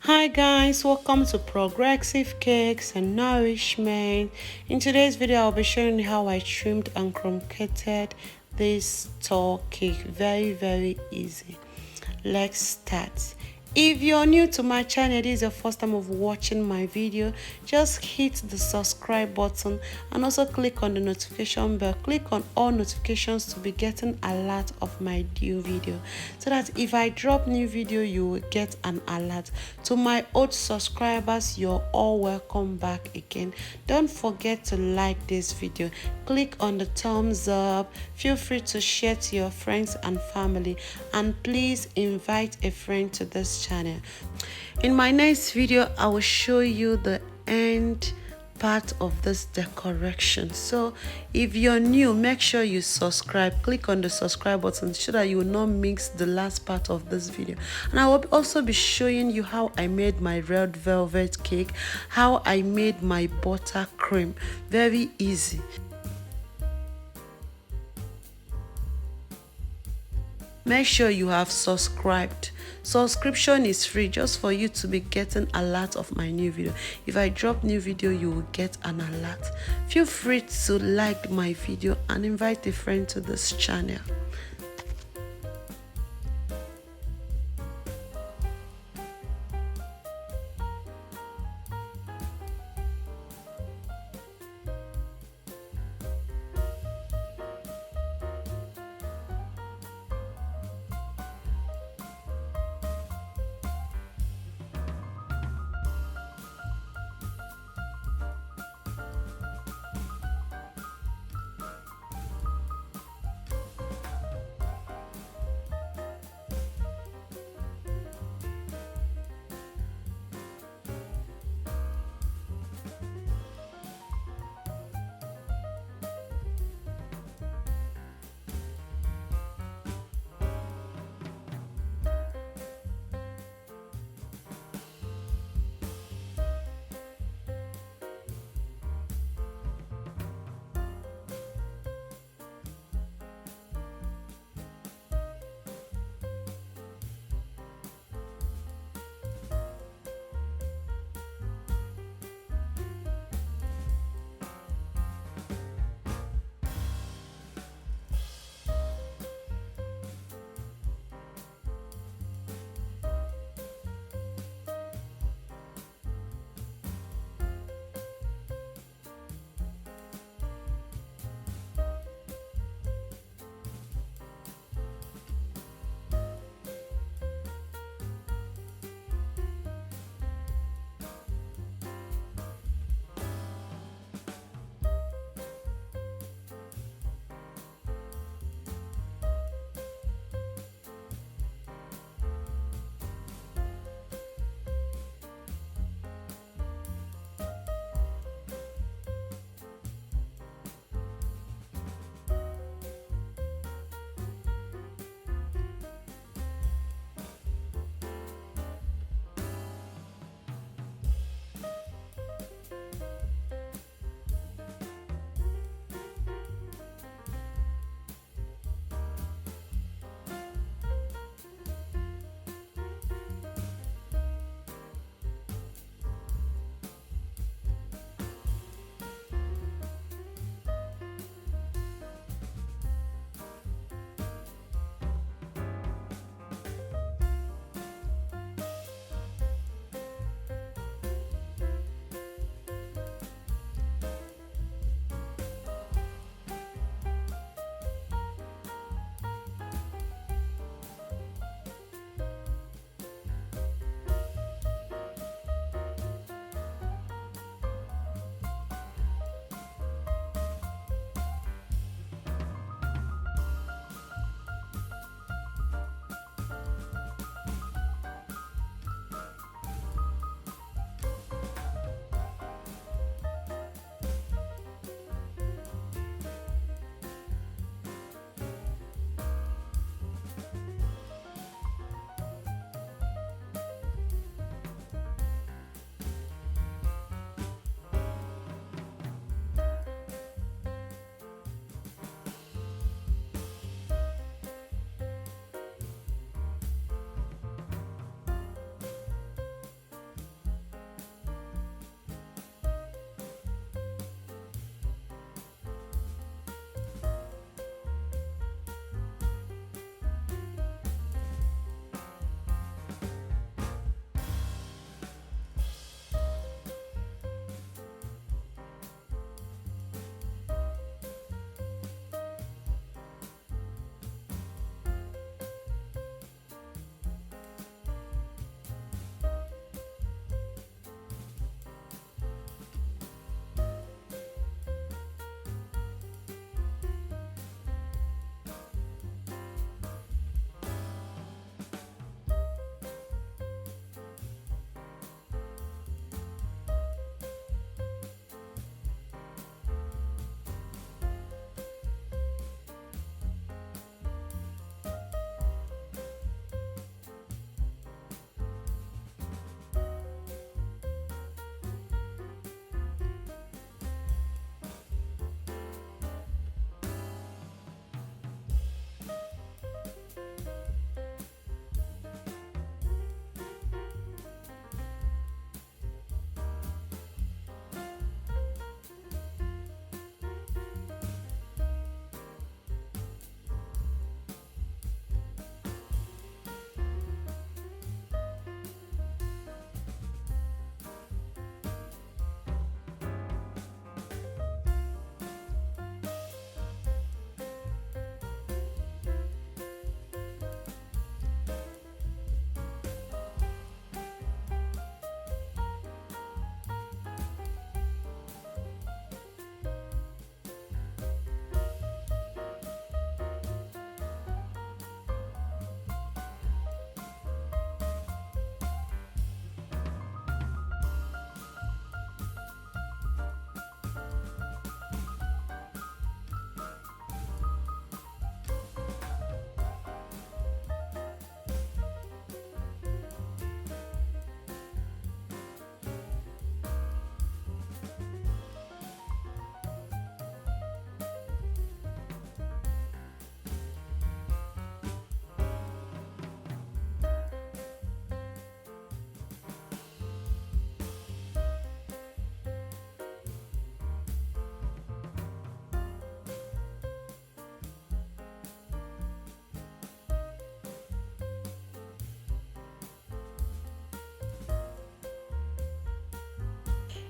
Hi guys, welcome to Progressive Cakes and Nourishment. In today's video, I'll be showing you how I trimmed and truncated this tall cake. Very easy. Let's start. If you're new to my channel, this is your first time of watching my video, just hit the subscribe button and also click on the notification bell. Click on all notifications to be getting alert of my new video, so that if I drop new video, you will get an alert. To my old subscribers, you're all welcome back again. Don't forget to like this video, click on the thumbs up, feel free to share to your friends and family, and please invite a friend to this channel. In my next video, I will show you the end part of this decoration. So if you're new, make sure you subscribe. Click on the subscribe button so that you will not miss the last part of this video. And I will also be showing you how I made my red velvet cake, how I made my buttercream. Very easy. Make sure you have subscribed. Subscription is free, just for you to be getting alert of my new video. If I drop new video, you will get an alert. Feel free to like my video and invite a friend to this channel.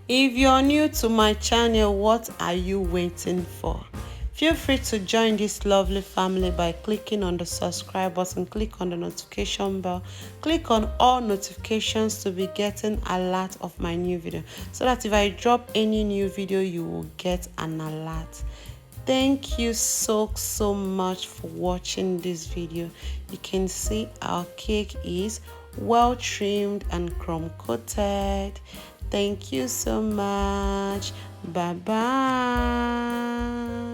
If you're new to my channel, what are you waiting for? Feel free to join this lovely family by clicking on the subscribe button, click on the notification bell, click on all notifications to be getting alert of my new video, so that if I drop any new video, you will get an alert. Thank you so much for watching this video. You can see our cake is well trimmed and crumb coated. Thank you so much. Bye bye.